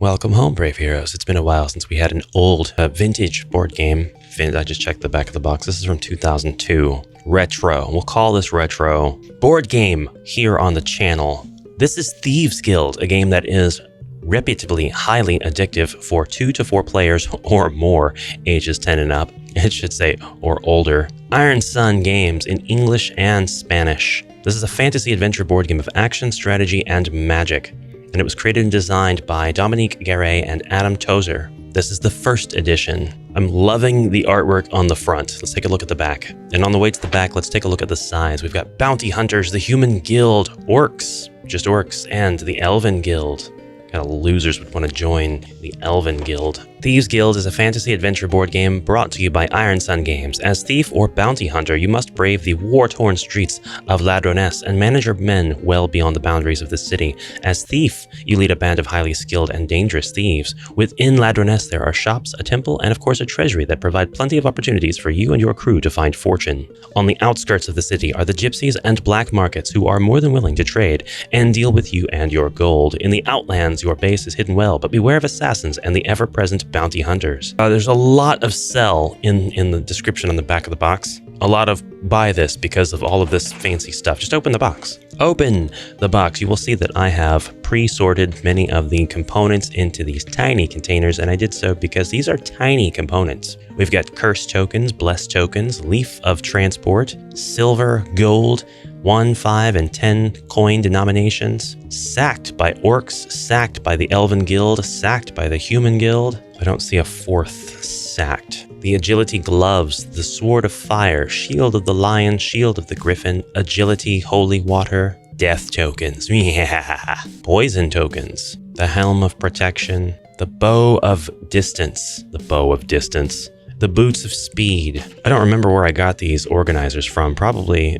Welcome home, brave heroes. It's been a while since we had an old vintage board game. I just checked the back of the box. This is from 2002. Retro. We'll call this retro board game here on the channel. This is Thieves Guild, a game that is reputably highly addictive for 2 to 4 players or more, ages 10 and up. It should say, or older. Iron Sun Games in English and Spanish. This is a fantasy adventure board game of action, strategy, and magic. And it was created and designed by Dominique Garay and Adam Tozer. This is the first edition. I'm loving the artwork on the front. Let's take a look at the back. And on the way to the back, let's take a look at the sides. We've got Bounty Hunters, the Human Guild, Orcs, just Orcs, and the Elven Guild. Kind of losers would want to join the Elven Guild. Thieves Guild is a fantasy adventure board game brought to you by Iron Sun Games. As thief or bounty hunter, you must brave the war-torn streets of Ladroness and manage your men well beyond the boundaries of the city. As thief, you lead a band of highly skilled and dangerous thieves. Within Ladroness, there are shops, a temple, and of course a treasury that provide plenty of opportunities for you and your crew to find fortune. On the outskirts of the city are the gypsies and black markets who are more than willing to trade and deal with you and your gold. In the outlands, your base is hidden well, but beware of assassins and the ever-present bounty hunters. There's a lot of sell in the description on the back of the box. A lot of buy this because of all of this fancy stuff. Just open the box. Open the box. You will see that I have pre-sorted many of the components into these tiny containers, and I did so because these are tiny components. We've got curse tokens, bless tokens, leaf of transport, silver, gold, 1, 5, and 10 coin denominations, sacked by orcs, sacked by the Elven Guild, sacked by the Human Guild. I don't see a fourth sacked. The agility gloves, the sword of fire, shield of the lion, shield of the griffin, agility, holy water, death tokens, yeah, poison tokens, the helm of protection, the bow of distance, the boots of speed. I don't remember where I got these organizers from, probably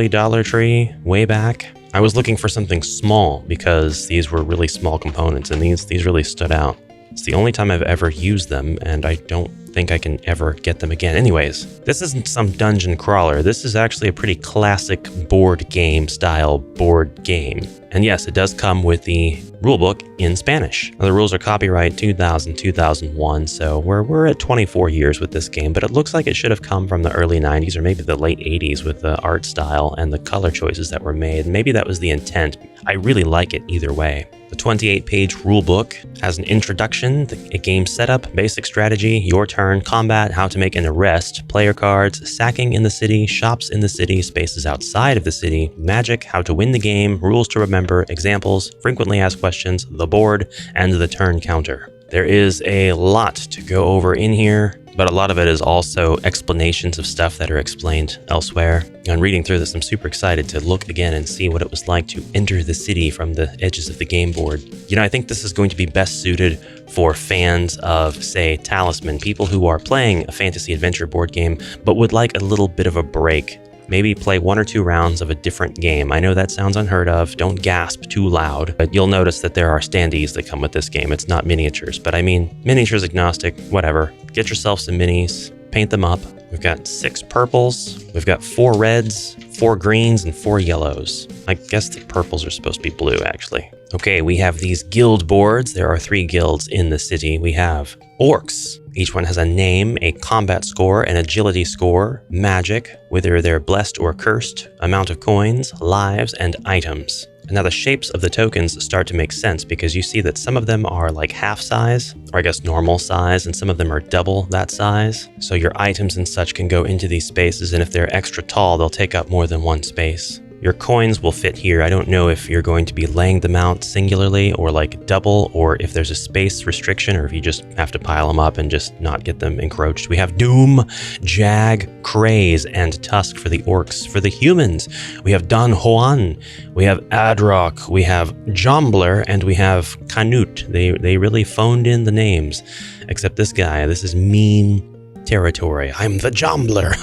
Dollar Tree way back. I was looking for something small because these were really small components and these really stood out. It's the only time I've ever used them, and I don't think I can ever get them again. Anyways, this isn't some dungeon crawler. This is actually a pretty classic board game style board game. And yes, it does come with the rulebook in Spanish. Now, the rules are copyright 2000-2001, so we're at 24 years with this game, but it looks like it should have come from the early 90s or maybe the late 80s with the art style and the color choices that were made. Maybe that was the intent. I really like it either way. The 28-page rulebook has an introduction, a game setup, basic strategy, your turn, combat, how to make an arrest, player cards, sacking in the city, shops in the city, spaces outside of the city, magic, how to win the game, rules to remember, examples, frequently asked questions, the board, and the turn counter. There is a lot to go over in here, but a lot of it is also explanations of stuff that are explained elsewhere. And reading through this, I'm super excited to look again and see what it was like to enter the city from the edges of the game board. You know, I think this is going to be best suited for fans of, say, Talisman, people who are playing a fantasy adventure board game, but would like a little bit of a break. Maybe play 1 or 2 rounds of a different game. I know that sounds unheard of. Don't gasp too loud, but you'll notice that there are standees that come with this game. It's not miniatures, but I mean, miniatures agnostic, whatever. Get yourself some minis, paint them up. We've got 6 purples, we've got 4 reds, 4 greens, and 4 yellows. I guess the purples are supposed to be blue, actually. Okay, we have these guild boards. There are 3 guilds in the city. We have orcs. Each one has a name, a combat score, an agility score, magic, whether they're blessed or cursed, amount of coins, lives, and items. And now the shapes of the tokens start to make sense because you see that some of them are like half size, or I guess normal size, and some of them are double that size. So your items and such can go into these spaces, and if they're extra tall, they'll take up more than one space. Your coins will fit here. I don't know if you're going to be laying them out singularly or like double, or if there's a space restriction, or if you just have to pile them up and just not get them encroached. We have Doom, Jag, Craze, and Tusk for the orcs. For the humans, we have Don Juan, we have Adrock, we have Jombler, and we have Canute. They really phoned in the names, except this guy. This is mean territory. I'm the Jombler.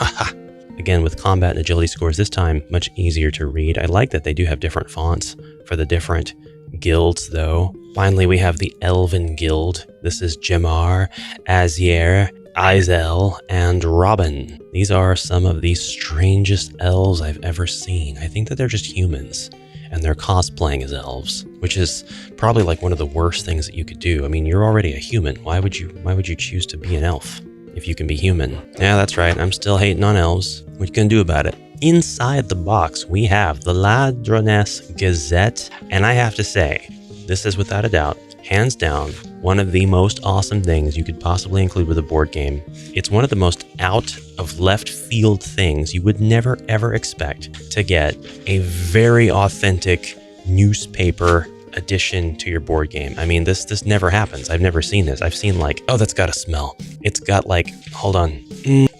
Again, with combat and agility scores, this time much easier to read. I like that they do have different fonts for the different guilds, though. Finally, we have the Elven Guild. This is Jamar, Azier, Izel, and Robin. These are some of the strangest elves I've ever seen. I think that they're just humans. and they're cosplaying as elves, which is probably like one of the worst things that you could do. I mean, you're already a human. Why would you choose to be an elf if you can be human? Yeah, that's right. I'm still hating on elves. What you gonna do about it? Inside the box, we have the Ladroness Gazette, and I have to say, this is without a doubt, hands down, one of the most awesome things you could possibly include with a board game. It's one of the most out of left field things you would never ever expect to get a very authentic newspaper addition to your board game. I mean, this never happens. I've never seen this. I've seen like, oh, that's got a smell. It's got like, hold on.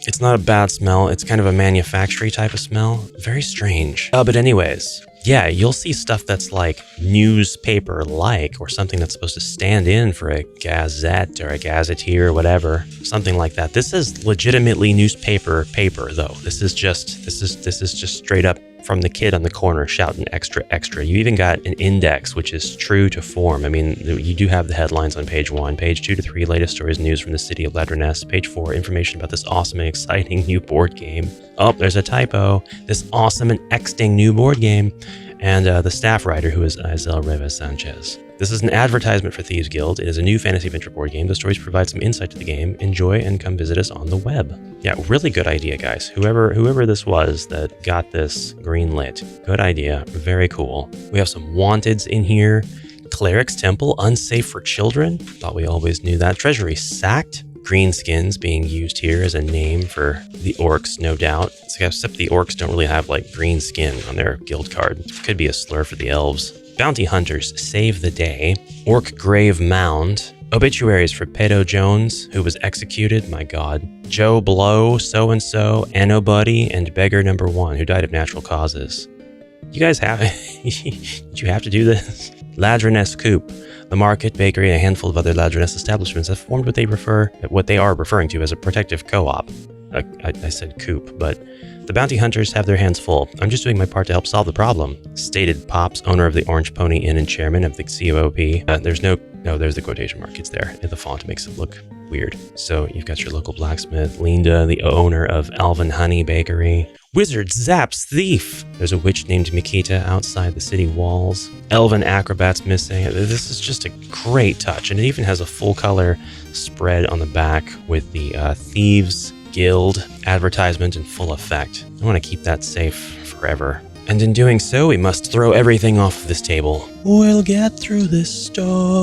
It's not a bad smell. It's kind of a manufacturing type of smell. Very strange. But anyways, yeah, you'll see stuff that's like newspaper-like or something that's supposed to stand in for a gazette or a gazetteer or whatever, something like that. This is legitimately newspaper paper, though. This is just straight up from the kid on the corner shouting extra, extra. You even got an index, which is true to form. I mean, you do have the headlines on page 1, page 2 to 3, latest stories and news from the city of Ladroness, page 4, information about this awesome and exciting new board game. Oh, there's a typo. This awesome and exting new board game. And the staff writer, who is Isel Rivas Sanchez. This is an advertisement for Thieves Guild. It is a new fantasy adventure board game. The stories provide some insight to the game. Enjoy and come visit us on the web. Yeah, really good idea, guys. Whoever this was that got this green lit. Good idea. Very cool. We have some wanteds in here. Cleric's Temple, unsafe for children. Thought we always knew that. Treasury sacked. Greenskins being used here as a name for the orcs, no doubt. Except the orcs don't really have like green skin on their guild card. Could be a slur for the elves. Bounty hunters save the day. Orc grave mound. Obituaries for Pedo Jones, who was executed. My God. Joe Blow, so-and-so, Anobody, and Beggar Number 1, who died of natural causes. You guys have... Did you have to do this? Ladroness Coop. The market, bakery, and a handful of other Ladroness establishments have formed what they are referring to as a protective co-op. I said coop, but the bounty hunters have their hands full. I'm just doing my part to help solve the problem, stated Pops, owner of the Orange Pony Inn and chairman of the COOP. There's the quotation mark. It's there. The font makes it look weird. So you've got your local blacksmith, Linda, the owner of Alvin Honey Bakery. Wizard zaps thief. There's a witch named Mikita outside the city walls. Elven acrobats missing. This is just a great touch, and it even has a full color spread on the back with the Thieves Guild advertisement in full effect. I want to keep that safe forever. And in doing so, we must throw everything off this table. We'll get through this storm.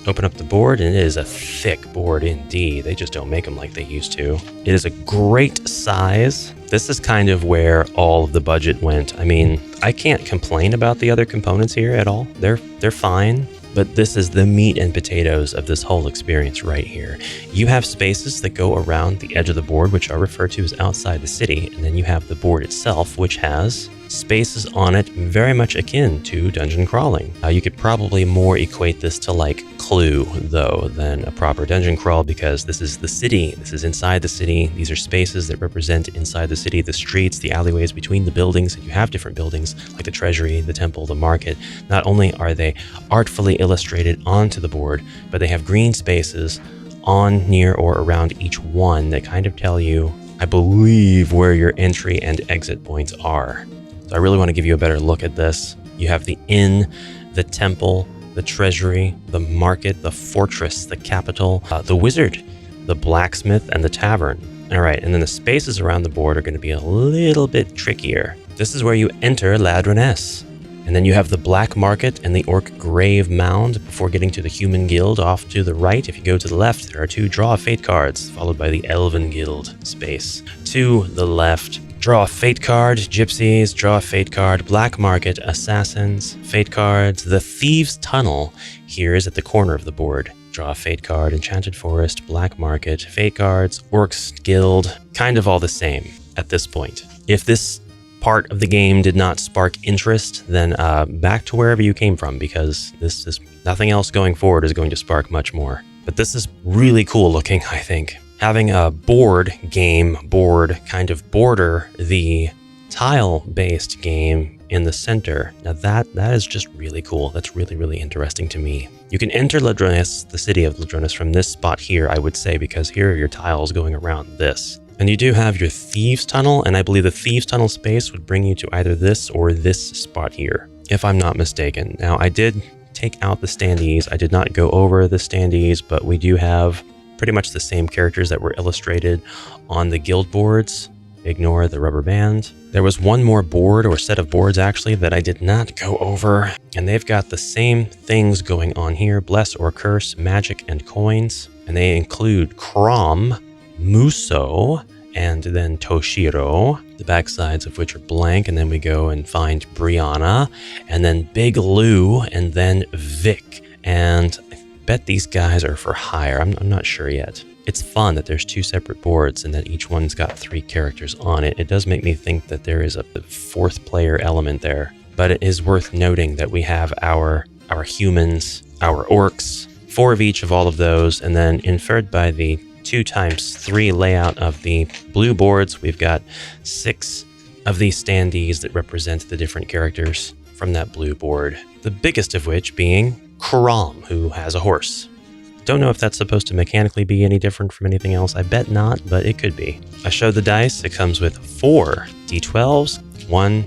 Open up the board, and it is a thick board indeed. They just don't make them like they used to. It is a great size. This is kind of where all of the budget went. I mean, I can't complain about the other components here at all. They're fine. But this is the meat and potatoes of this whole experience right here. You have spaces that go around the edge of the board, which are referred to as outside the city, and then you have the board itself, which has spaces on it very much akin to dungeon crawling. You could probably more equate this to like Clue, though, than a proper dungeon crawl, because this is the city. This is inside the city. These are spaces that represent inside the city, the streets, the alleyways between the buildings. And you have different buildings like the treasury, the temple, the market. Not only are they artfully illustrated onto the board, but they have green spaces on, near, or around each one that kind of tell you, I believe, where your entry and exit points are. So I really want to give you a better look at this. You have the inn, the temple, the treasury, the market, the fortress, the capital, the wizard, the blacksmith, and the tavern. All right, and then the spaces around the board are going to be a little bit trickier. This is where you enter Ladroness. And then you have the black market and the orc grave mound before getting to the human guild off to the right. If you go to the left, there are 2 draw a fate cards, followed by the elven guild space. To the left, draw a fate card, gypsies, draw a fate card, black market, assassins, fate cards. The thieves tunnel here is at the corner of the board. Draw a fate card, enchanted forest, black market, fate cards, orcs guild, kind of all the same at this point. If this part of the game did not spark interest, then back to wherever you came from, because this is nothing else going forward is going to spark much more. But this is really cool looking, I think. Having a board kind of border the tile-based game in the center. Now that is just really cool. That's really, really interesting to me. You can enter Ladroness, the city of Ladroness, from this spot here, I would say, because here are your tiles going around this. And you do have your Thieves Tunnel, and I believe the Thieves Tunnel space would bring you to either this or this spot here, if I'm not mistaken. Now, I did take out the standees. I did not go over the standees, but we do have pretty much the same characters that were illustrated on the guild boards. Ignore the rubber band. There was one more board, or set of boards actually, that I did not go over, and they've got the same things going on here: bless or curse, magic, and coins. And they include Crom, Muso, and then Toshiro, the backsides of which are blank, and then we go and find Brianna, and then Big Lou, and then Vic. And I bet these guys are for hire. I'm not sure yet. It's fun that there's two separate boards and that each one's got 3 characters on it. It does make me think that there is a 4th player element there. But it is worth noting that we have our humans, our orcs, 4 of each of all of those, and then inferred by the 2x3 layout of the blue boards, we've got 6 of these standees that represent the different characters from that blue board. The biggest of which being Crom, who has a horse. Don't know if that's supposed to mechanically be any different from anything else. I bet not, but it could be. I showed the dice. It comes with 4 d12s, 1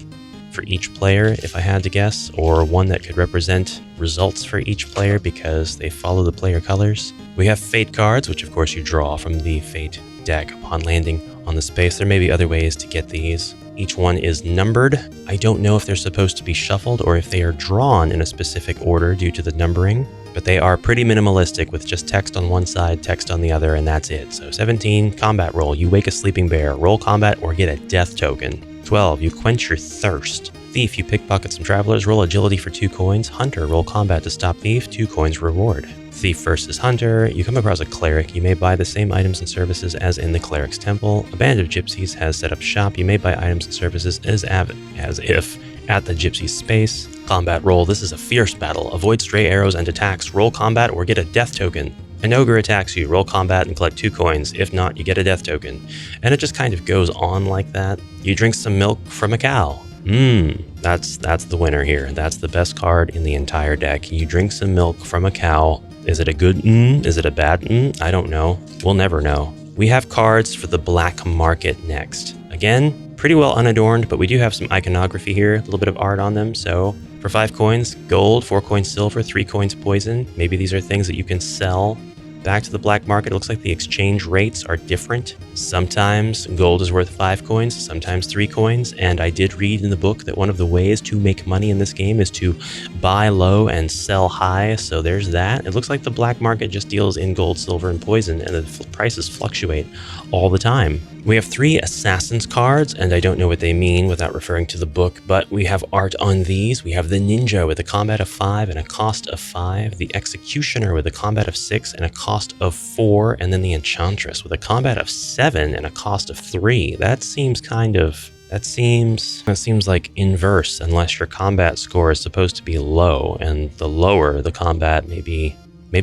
for each player, if I had to guess, or 1 that could represent results for each player because they follow the player colors. We have fate cards, which of course you draw from the fate deck upon landing on the space. There may be other ways to get these. Each one is numbered. I don't know if they're supposed to be shuffled or if they are drawn in a specific order due to the numbering, but they are pretty minimalistic with just text on one side, text on the other, and that's it. So 17, combat roll. You wake a sleeping bear, roll combat or get a death token. 12, you quench your thirst. Thief, you pickpocket some travelers, roll agility for 2 coins. Hunter, roll combat to stop thief, 2 coins reward. Thief versus Hunter, you come across a cleric. You may buy the same items and services as in the cleric's temple. A band of gypsies has set up shop. You may buy items and services as if at the gypsy's space. Combat roll, this is a fierce battle. Avoid stray arrows and attacks. Roll combat or get a death token. An ogre attacks you, roll combat and collect 2 coins. If not, you get a death token. And it just kind of goes on like that. You drink some milk from a cow. That's the winner here. That's the best card in the entire deck. You drink some milk from a cow. Is it a good Is it a bad I don't know. We'll never know. We have cards for the black market next. Again, pretty well unadorned, but we do have some iconography here, a little bit of art on them. So for 5 coins, gold, 4 coins silver, 3 coins poison. Maybe these are things that you can sell back to the black market. It looks like the exchange rates are different. Sometimes gold is worth 5 coins, sometimes 3 coins. And I did read in the book that one of the ways to make money in this game is to buy low and sell high. So there's that. It looks like the black market just deals in gold, silver, and poison, and the prices fluctuate all the time. We have 3 Assassin's cards, and I don't know what they mean without referring to the book, but we have art on these. We have the Ninja with a combat of 5 and a cost of 5, the Executioner with a combat of 6 and a cost of 4, and then the Enchantress with a combat of 7 and a cost of 3. That seems like inverse, unless your combat score is supposed to be low, and the lower the combat, maybe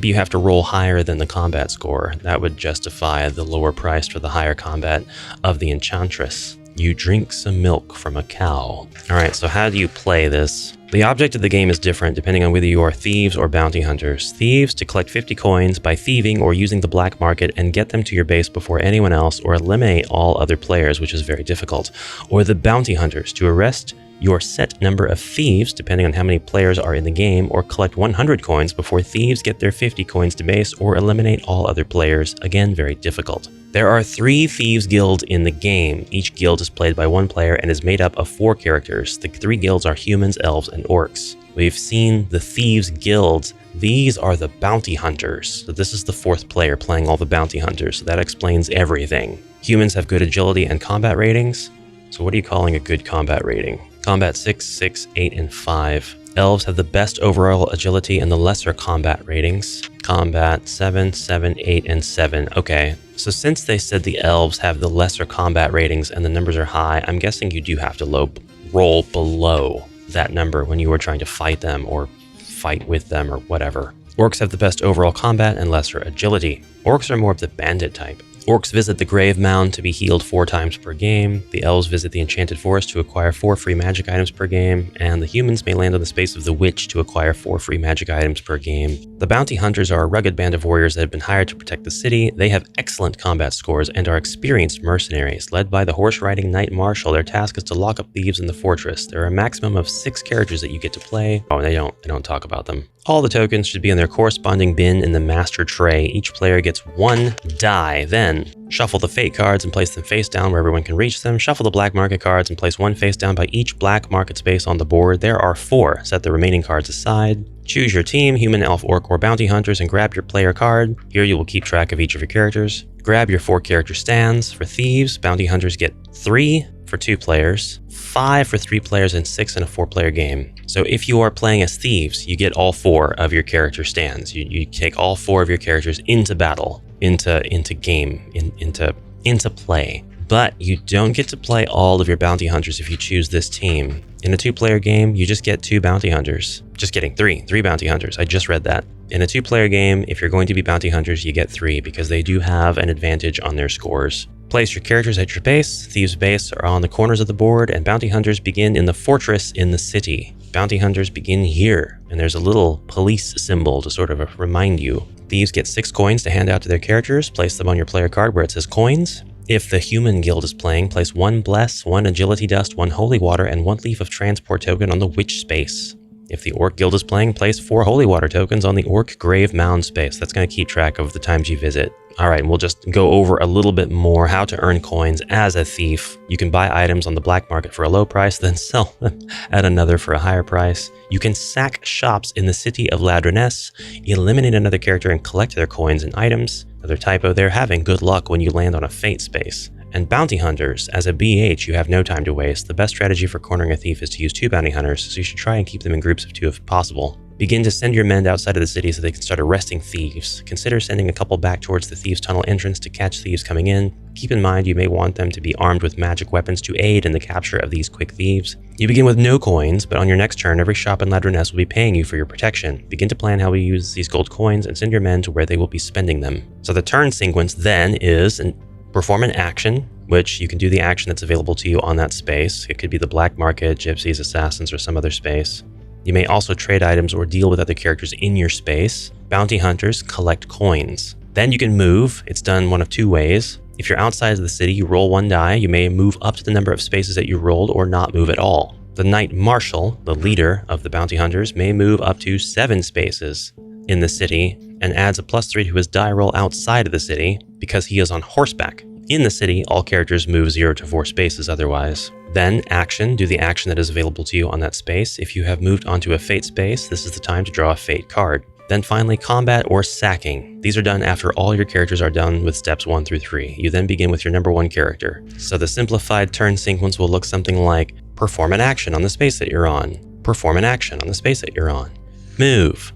you have to roll higher than the combat score. That would justify the lower price for the higher combat of the Enchantress. You drink some milk from a cow. All right, so how do you play this? The object of the game is different depending on whether you are thieves or bounty hunters. Thieves to collect 50 coins by thieving or using the black market and get them to your base before anyone else, or eliminate all other players, which is very difficult. Or the bounty hunters to arrest your set number of thieves, depending on how many players are in the game, or collect 100 coins before thieves get their 50 coins to base, or eliminate all other players. Again, very difficult. There are 3 Thieves Guilds in the game. Each guild is played by 1 player and is made up of 4 characters. The 3 guilds are humans, elves, and orcs. We've seen the Thieves Guilds. These are the bounty hunters. So this is the 4th player playing all the bounty hunters. So that explains everything. Humans have good agility and combat ratings. So what are you calling a good combat rating? Combat 6, 6, 8, and 5. Elves have the best overall agility and the lesser combat ratings. Combat 7, 7, 8, and 7. Okay, so since they said the elves have the lesser combat ratings and the numbers are high, I'm guessing you do have to roll below that number when you were trying to fight them or fight with them or whatever. Orcs have the best overall combat and lesser agility. Orcs are more of the bandit type. Orcs visit the Grave Mound to be healed 4 times per game. The Elves visit the Enchanted Forest to acquire 4 free magic items per game. And the Humans may land on the space of the Witch to acquire 4 free magic items per game. The Bounty Hunters are a rugged band of warriors that have been hired to protect the city. They have excellent combat scores and are experienced mercenaries. Led by the horse-riding Knight Marshal, their task is to lock up thieves in the fortress. There are a maximum of 6 characters that you get to play. Oh, and they don't talk about them. All the tokens should be in their corresponding bin in the master tray. Each player gets 1 die. Then, shuffle the fate cards and place them face down where everyone can reach them. Shuffle the black market cards and place 1 face down by each black market space on the board. There are 4. Set the remaining cards aside. Choose your team, human, elf, orc, or bounty hunters, and grab your player card. Here you will keep track of each of your characters. Grab your 4 character stands. For thieves, bounty hunters get 3 for 2 players, 5 for 3 players, and 6 in a 4-player game. So if you are playing as thieves, you get all 4 of your character stands. You take all 4 of your characters into battle, into game, into play. But you don't get to play all of your bounty hunters if you choose this team. In a 2-player game, you just get 2 bounty hunters. Just kidding, 3 bounty hunters. I just read that. In a 2-player game, if you're going to be bounty hunters, you get 3 because they do have an advantage on their scores. Place your characters at your base. Thieves' base are on the corners of the board, and bounty hunters begin in the fortress in the city. Bounty hunters begin here, and there's a little police symbol to sort of remind you. Thieves get 6 coins to hand out to their characters. Place them on your player card where it says coins. If the Human Guild is playing, place 1 Bless, 1 Agility Dust, 1 Holy Water, and 1 Leaf of Transport token on the Witch space. If the Orc Guild is playing, place 4 Holy Water tokens on the Orc Grave Mound space. That's going to keep track of the times you visit. All right, we'll just go over a little bit more how to earn coins as a thief. You can buy items on the black market for a low price, then sell them at another for a higher price. You can sack shops in the city of Ladroness, eliminate another character and collect their coins and items. Another typo there, having good luck when you land on a fate space. And bounty hunters, as a BH, you have no time to waste. The best strategy for cornering a thief is to use 2 bounty hunters, so you should try and keep them in groups of 2 if possible. Begin to send your men outside of the city so they can start arresting thieves. Consider sending a couple back towards the thieves' tunnel entrance to catch thieves coming in. Keep in mind you may want them to be armed with magic weapons to aid in the capture of these quick thieves. You begin with no coins, but on your next turn, every shop in Ladroness will be paying you for your protection. Begin to plan how we use these gold coins and send your men to where they will be spending them. So the turn sequence then is perform an action, which you can do the action that's available to you on that space. It could be the black market, gypsies, assassins, or some other space. You may also trade items or deal with other characters in your space. Bounty hunters collect coins. Then you can move. It's done one of 2 ways. If you're outside of the city, you roll 1 die. You may move up to the number of spaces that you rolled or not move at all. The Knight Marshal, the leader of the bounty hunters, may move up to 7 spaces in the city and adds a +3 to his die roll outside of the city because he is on horseback. In the city, all characters move 0 to 4 spaces otherwise. Then action, do the action that is available to you on that space. If you have moved onto a fate space, this is the time to draw a fate card. Then finally, combat or sacking. These are done after all your characters are done with steps 1 through 3. You then begin with your number 1 character. So the simplified turn sequence will look something like perform an action on the space that you're on. Perform an action on the space that you're on. Move.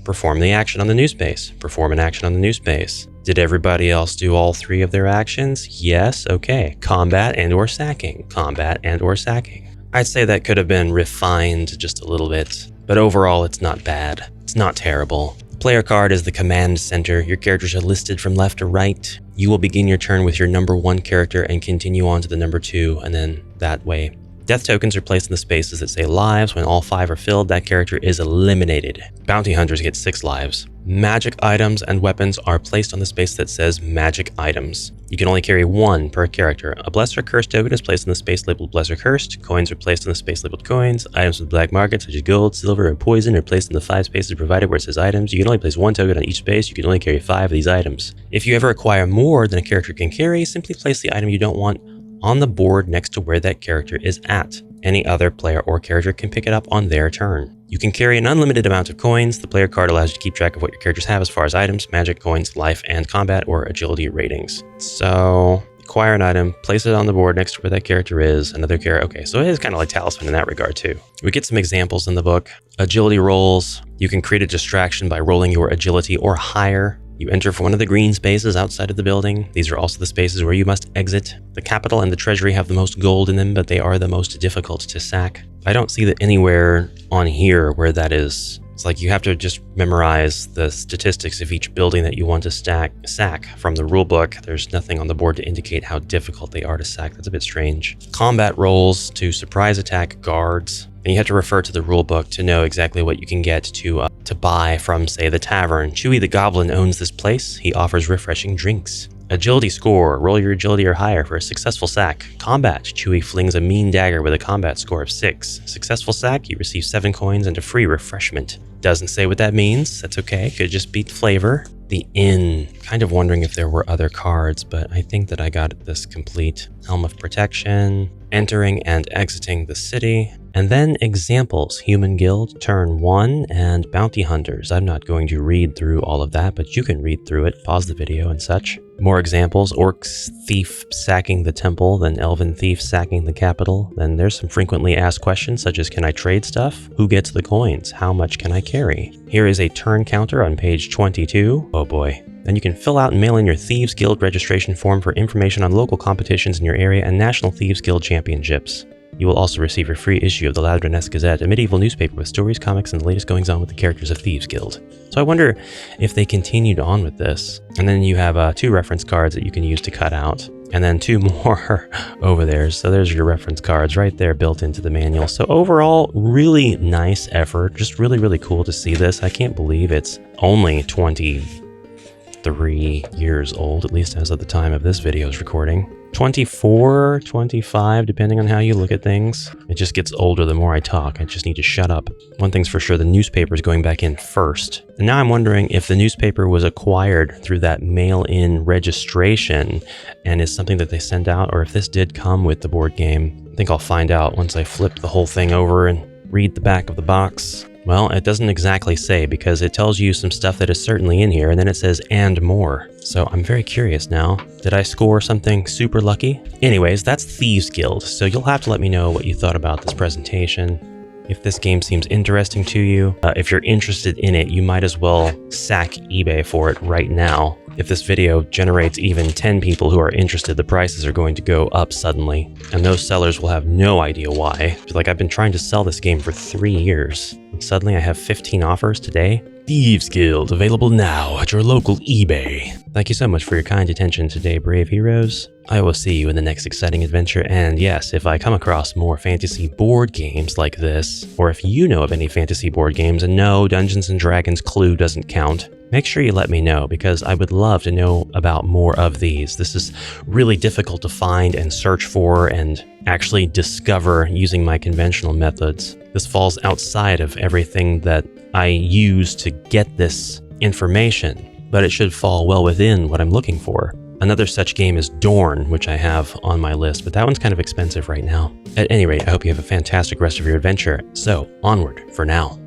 Perform the action on the new space. Perform an action on the new space. Did everybody else do all 3 of their actions? Yes, okay. Combat and or sacking. Combat and or sacking. I'd say that could have been refined just a little bit, but overall it's not bad. It's not terrible. The player card is the command center. Your characters are listed from left to right. You will begin your turn with your number 1 character and continue on to the number 2, and then that way. Death tokens are placed in the spaces that say lives. When all 5 are filled, that character is eliminated. Bounty hunters get 6 lives. Magic items and weapons are placed on the space that says magic items. You can only carry 1 per character. A blessed or cursed token is placed in the space labeled blessed or cursed. Coins are placed in the space labeled coins. Items with black market such as gold, silver, or poison are placed in the 5 spaces provided where it says items. You can only place 1 token on each space. You can only carry 5 of these items. If you ever acquire more than a character can carry, simply place the item you don't want on the board next to where that character is at. Any other player or character can pick it up on their turn. You can carry an unlimited amount of coins. The player card allows you to keep track of what your characters have as far as items, magic, coins, life, and combat or agility ratings. So, acquire an item, place it on the board next to where that character is, another character. Okay, so it is kind of like Talisman in that regard too. We get some examples in the book. Agility rolls. You can create a distraction by rolling your agility or higher. You enter for one of the green spaces outside of the building. These are also the spaces where you must exit. The capital and the treasury have the most gold in them, but they are the most difficult to sack. I don't see that anywhere on here where that is It's like you have to just memorize the statistics of each building that you want to sack from the rulebook. There's nothing on the board to indicate how difficult they are to sack. That's a bit strange. Combat rolls to surprise attack guards. And you have to refer to the rulebook to know exactly what you can get to buy from, say, the tavern. Chewy the Goblin owns this place. He offers refreshing drinks. Agility score. Roll your agility or higher for a successful sack. Combat. Chewy flings a mean dagger with a combat score of 6. Successful sack, you receive 7 coins and a free refreshment. Doesn't say what that means. That's okay. Could just be flavor. The inn. Kind of wondering if there were other cards, but I think that I got this complete. Helm of Protection. Entering and exiting the city. And then examples, Human Guild, turn 1, and Bounty Hunters. I'm not going to read through all of that, but you can read through it, pause the video and such. More examples, Orcs Thief sacking the temple, then Elven Thief sacking the capital. Then there's some frequently asked questions such as, can I trade stuff? Who gets the coins? How much can I carry? Here is a turn counter on page 22. Oh boy. Then you can fill out and mail in your Thieves Guild registration form for information on local competitions in your area and National Thieves Guild Championships. You will also receive your free issue of the Ladroness Gazette, a medieval newspaper with stories, comics, and the latest goings-on with the characters of Thieves Guild. So I wonder if they continued on with this. And then you have 2 reference cards that you can use to cut out, and then 2 more over there. So there's your reference cards right there built into the manual. So overall, really nice effort. Just really, really cool to see this. I can't believe it's only 23 years old, at least as of the time of this video's recording. 24, 25, depending on how you look at things. It just gets older the more I talk. I just need to shut up. One thing's for sure, the newspaper is going back in first. And now I'm wondering if the newspaper was acquired through that mail-in registration and is something that they send out, or if this did come with the board game. I think I'll find out once I flip the whole thing over and read the back of the box. Well, it doesn't exactly say because it tells you some stuff that is certainly in here, and then it says and more. So I'm very curious now. Did I score something super lucky? Anyways, that's Thieves Guild, so you'll have to let me know what you thought about this presentation. If this game seems interesting to you, if you're interested in it, you might as well sack eBay for it right now. If this video generates even 10 people who are interested, the prices are going to go up suddenly, and those sellers will have no idea why. Like, I've been trying to sell this game for 3 years, and suddenly I have 15 offers today. Thieves Guild, available now at your local eBay. Thank you so much for your kind attention today, brave heroes. I will see you in the next exciting adventure, and yes, if I come across more fantasy board games like this, or if you know of any fantasy board games, and no, Dungeons & Dragons Clue doesn't count, make sure you let me know, because I would love to know about more of these. This is really difficult to find and search for and actually discover using my conventional methods. This falls outside of everything that I use to get this information, but it should fall well within what I'm looking for. Another such game is Dorn, which I have on my list, but that one's kind of expensive right now. At any rate, I hope you have a fantastic rest of your adventure. So, onward for now.